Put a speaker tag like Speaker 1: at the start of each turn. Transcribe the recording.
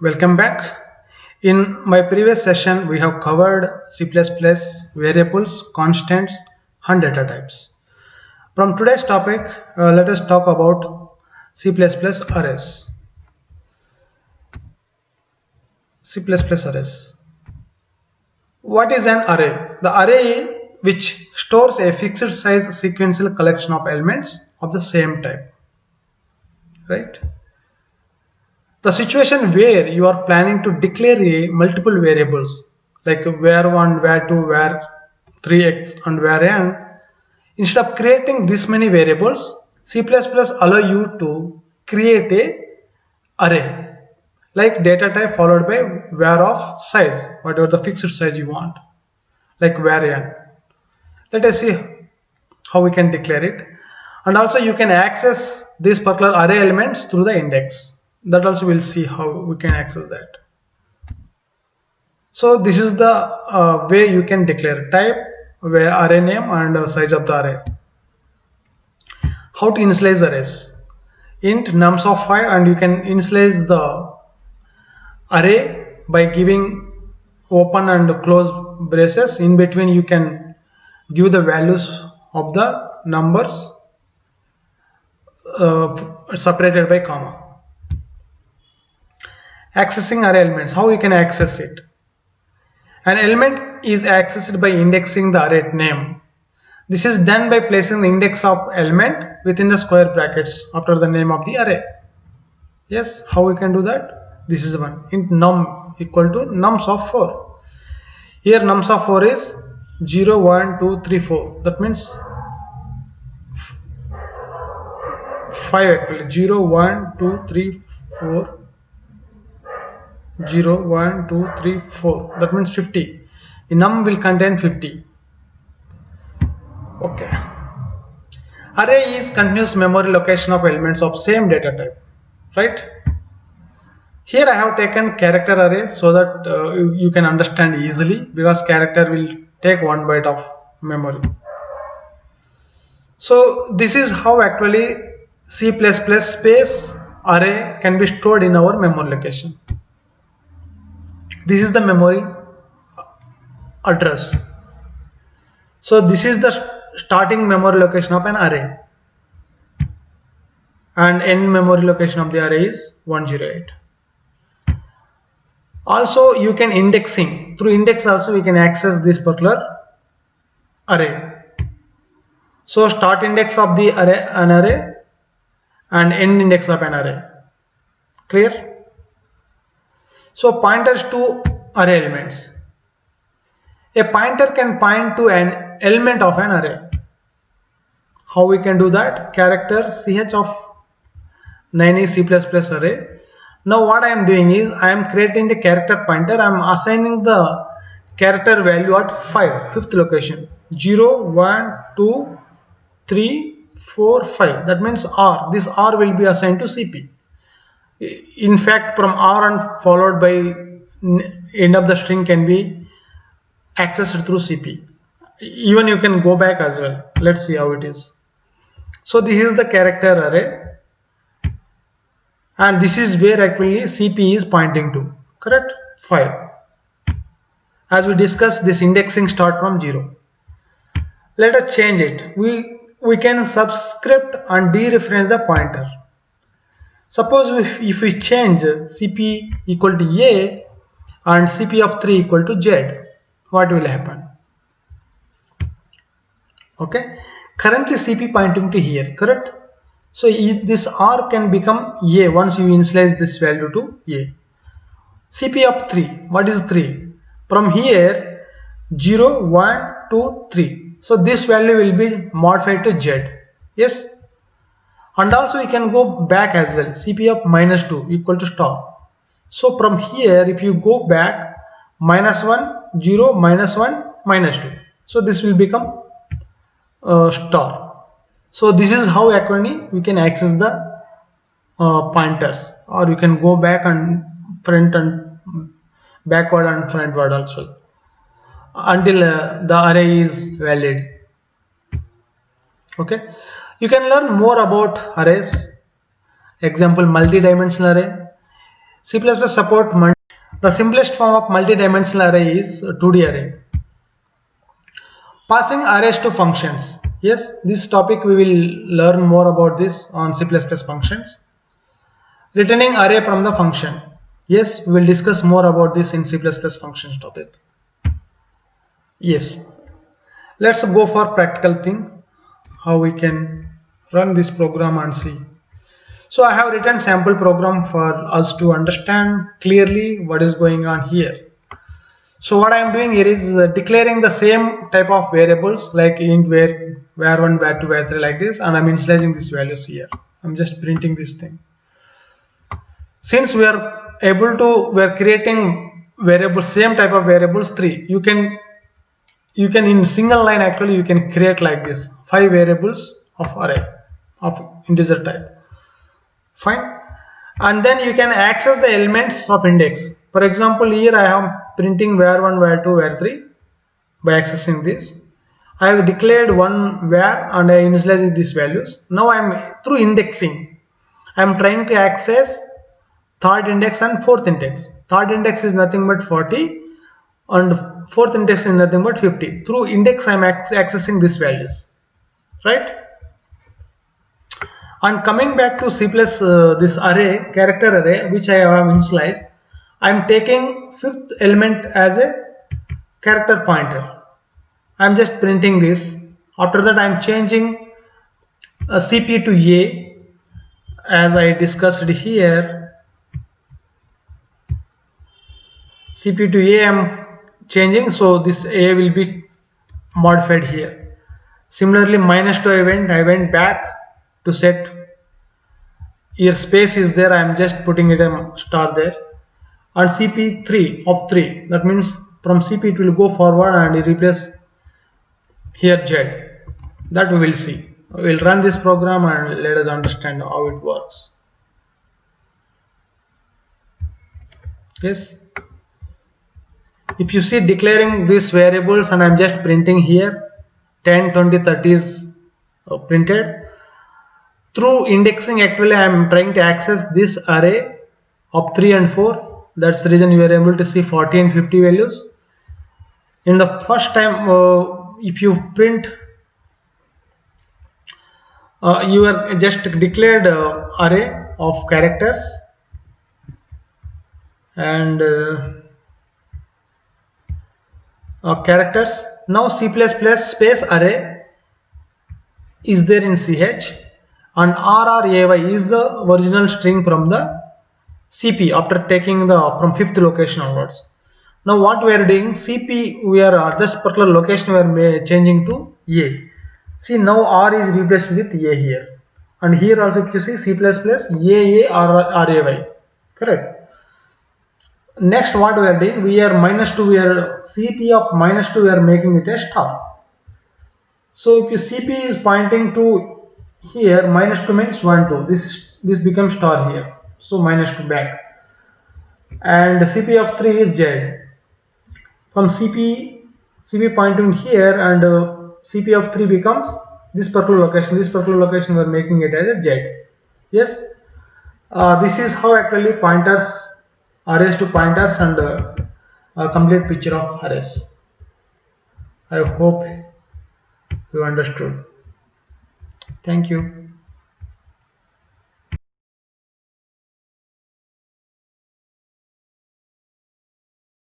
Speaker 1: Welcome back. In my previous session, we have covered C++, variables, constants, and data types. From today's topic, let us talk about C++ arrays. C++ arrays. What is an array? The array which stores a fixed size sequential collection of elements of the same type. Right? The situation where you are planning to declare a multiple variables like var1, var2, var3x and var n, instead of creating this many variables, C++ allow you to create a array like data type followed by var of size, whatever the fixed size you want, like var n. Let us see how we can declare it. And also you can access these particular array elements through the index. That also we'll see how we can access that. So this is the way you can declare type, where array name and size of the array. How to initialize arrays? Int nums of 5, and you can initialize the array by giving open and close braces. In between you can give the values of the numbers separated by comma. Accessing array elements. How you can access it? An element is accessed by indexing the array name. This is done by placing the index of element within the square brackets after the name of the array. Yes, how we can do that? This is one. Int num equal to nums of 4. Here nums of 4 is 0, 1, 2, 3, 4. That means 5 actually. 0, 1, 2, 3, 4. 0, 1, 2, 3, 4. That means 50. The num will contain 50. Okay. Array is continuous memory location of elements of same data type. Right? Here I have taken character array so that you can understand easily, because character will take 1 byte of memory. So this is how actually C++ space array can be stored in our memory location. This is the memory address. So this is the starting memory location of an array, and end memory location of the array is 108. Also you can indexing, through index also we can access this particular array. So start index of the array, an array, and end index of an array. Clear? So pointers to array elements. A pointer can point to an element of an array. How we can do that? Character ch of 9 is C++ array. Now what I am doing is I am creating the character pointer. I am assigning the character value at 5, fifth location. 0, 1, 2, 3, 4, 5. That means R. This R will be assigned to CP. In fact, from R and followed by end of the string can be accessed through CP. Even you can go back as well. Let's see how it is. So this is the character array, and this is where actually CP is pointing to. Correct? 5. As we discussed, this indexing start from 0. Let us change it. We can subscript and dereference the pointer. Suppose if we change CP equal to A and CP of 3 equal to Z, what will happen? Okay, currently CP pointing to here, correct? So this R can become A once you initialize this value to A. CP of 3, what is 3? From here 0, 1, 2, 3. So this value will be modified to Z. Yes. And also we can go back as well. CP of -2 equal to star. So from here if you go back, -1, 0, -1, -2. So this will become star. So this is how actually we can access the pointers, or you can go back and front and backward and frontward also until the array is valid. Okay, you can learn more about arrays. Example, multi-dimensional array. C++ support the simplest form of multi-dimensional array is a 2D array. Passing arrays to functions. Yes, this topic we will learn more about this on C++ functions. Returning array from the function. Yes, we will discuss more about this in C++ functions topic. Yes, let's go for practical thing, how we can run this program and see. So I have written sample program for us to understand clearly what is going on here. So what I am doing here is declaring the same type of variables like int, var1, var2, var3 like this, and I'm initializing these values here. I'm just printing this thing. Since we are creating variables, same type of variables 3, you can in single line actually you can create like this 5 variables of array of integer type. Fine. And then you can access the elements of index. For example, here I am printing var1, var2, var3 by accessing this. I have declared one var and I initialize these values. Now I am through indexing. I am trying to access third index and fourth index. Third index is nothing but 40 and fourth index is nothing but 50. Through index I am accessing these values, right? And coming back to C++, this array, character array, which I have initialized, I am taking fifth element as a character pointer. I am just printing this. After that, I am changing CP to A, as I discussed here. CP to A I am changing, so this A will be modified here. Similarly, -2 I went back to set. Here space is there, I am just putting it a star there. And CP3 of 3, that means from CP it will go forward and replace here Z. That we will see. We will run this program and let us understand how it works. Yes. If you see declaring these variables and I am just printing here 10, 20, 30 is printed. Through indexing actually I am trying to access this array of 3 and 4. That's the reason you are able to see 40 and 50 values. In the first time if you print you are just declared array of characters and characters. Now C++ space array is there in CH and RRAY is the original string from the CP after taking the from fifth location onwards. Now what we are doing, CP we are at this particular location we are changing to A. See now R is replaced with A here, and here also if you see C++ AARRAY, correct. Next what we are doing, we are -2, we are CP of -2 we are making it a star. So if your CP is pointing to here, -2 means 1 2, this becomes star here, so -2 back, and CP of 3 is Z. From CP pointing here and CP of 3 becomes this particular location. This particular location we are making it as a Z. Yes, this is how actually pointers, arrays to pointers, and a complete picture of arrays. I hope you understood. Thank you.